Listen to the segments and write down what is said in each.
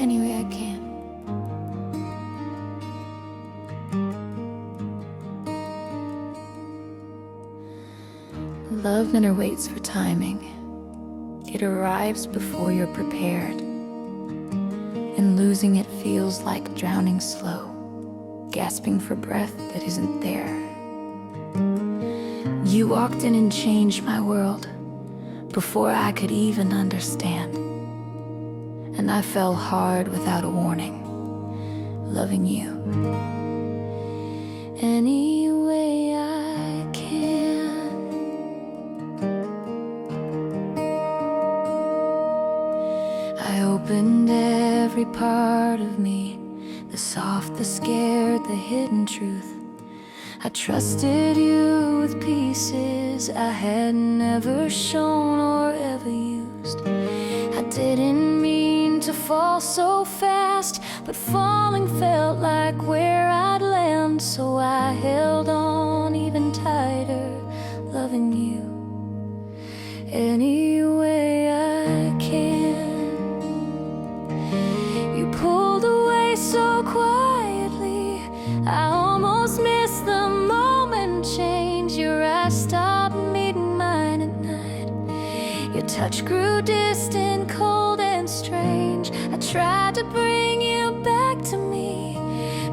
any way I can. Love never waits for timing. It arrives before you're prepared, and losing it feels like drowning slow, gasping for breath that isn't there. You walked in and changed my world before I could even understand, and I fell hard without a warning, loving you any way I can. I opened every part of me, the soft, the scared, the hidden truth. I trusted you with pieces I had never shown or ever used. I didn't mean to fall so fast, but falling felt like where I'd land. So I held on even tighter, loving you any way I can. You pulled away so quietly, I almost missed the moment change. Your eyes stopped meeting mine at night. Your touch grew distant, cold and strange. I tried to bring you back to me,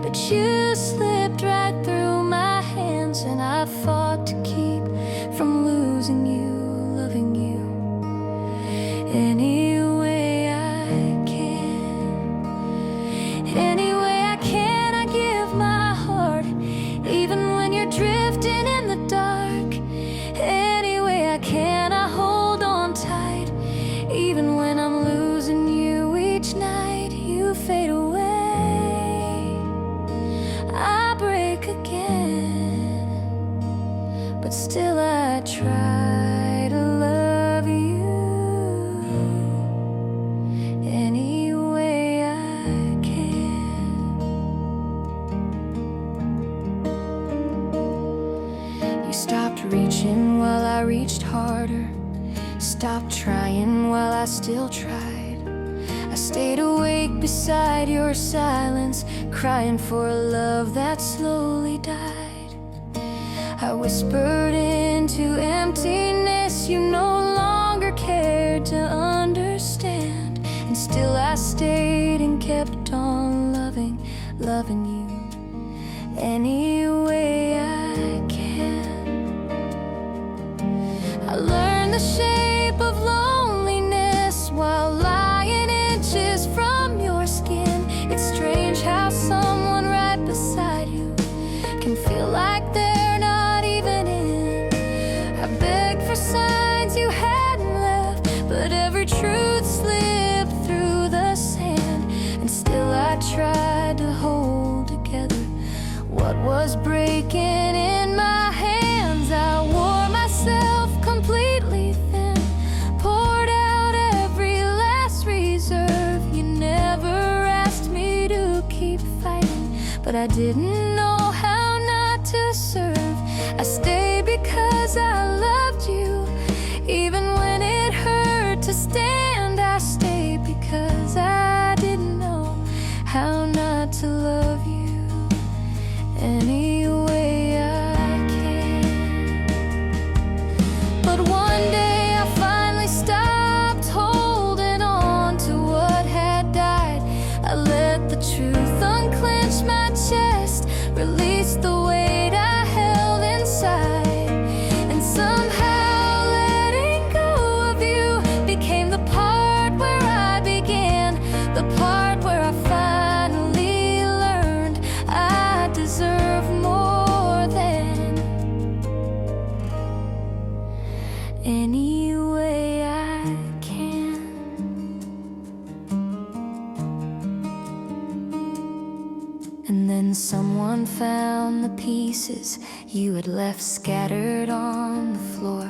but you slipped right through my hands, and I fought to keep from losing you, loving you any way I can. Any way I can, I give my heart, even when you're drifting in the dark. Any way I can, I hold on tight, even when I'm losing you each night. You fade away, I break again, but still I try to love you any way I can. You stopped reaching while I reached harder, stopped trying while I still tried. I stayed awake beside your silence, crying for a love that slowly died. I whispered into emptiness you no longer cared to understand, and still I stayed and kept on loving, loving you any way I can. I learned the shape of loneliness while lying inches from your skin. It's strange how someone right beside you can feel like they're not even in. I begged for signs you hadn't left, but every truth slipped through the sand, and still I tried to hold together what was breaking in my hands. I wore myself completely thin, poured out every last reserve. You never asked me to keep fighting, but I didn't know how not to serve. I stayed because I loved you, even when it hurt to stand. I stayed because I didn't know how not to love you any way I can. But one day I finally stopped holding on to what had died. I let the truth unclench my chest, release the weight I held inside, and somehow letting go of you became the part where I began, the part where I finally learned I deserve more than any way I can. And then someone found the pieces you had left scattered on the floor.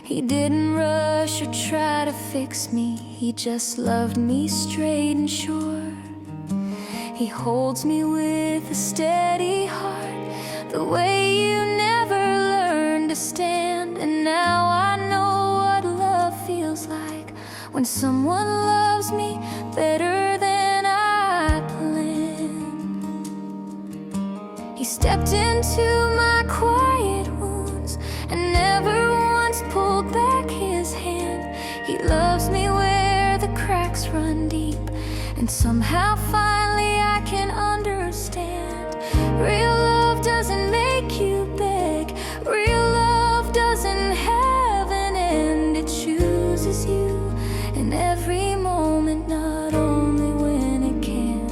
He didn't rush or try to fix me, he just loved me straight and sure. He holds me with a steady heart, the way you never learned to stand. And now I know what love feels like, when someone loves me better And somehow finally I can understand. Real love doesn't make you beg. Real love doesn't have an end. It chooses you in every moment, not only when it can.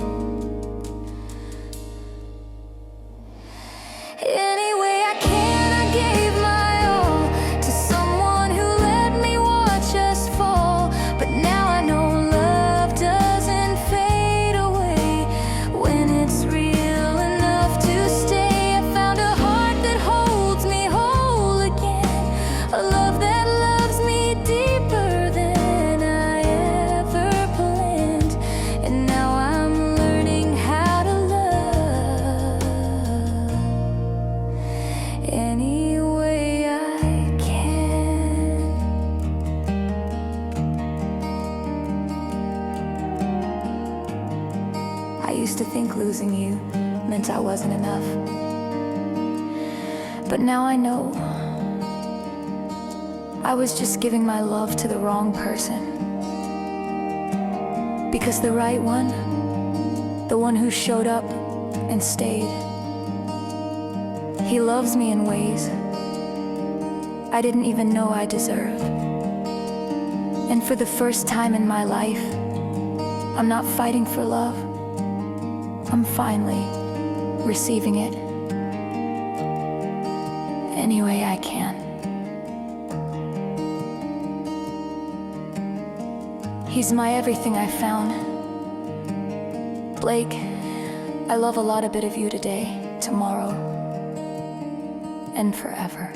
Any way I can, I gave my all to someone who let me watch us fall. But now I know love doesn't fade away when it's real enough to stay. I found a heart that holds me whole again, a love that loves me deeper than I ever planned. And now I'm learning how to love any way I can. I used to think losing you meant I wasn't enough, but now I know I was just giving my love to the wrong person. Because the right one, the one who showed up and stayed, he loves me in ways I didn't even know I deserved. And for the first time in my life, I'm not fighting for love. I'm finally receiving it any way I can. He's my everything I found. Blake, I love a lot of bit of you today, tomorrow, and forever.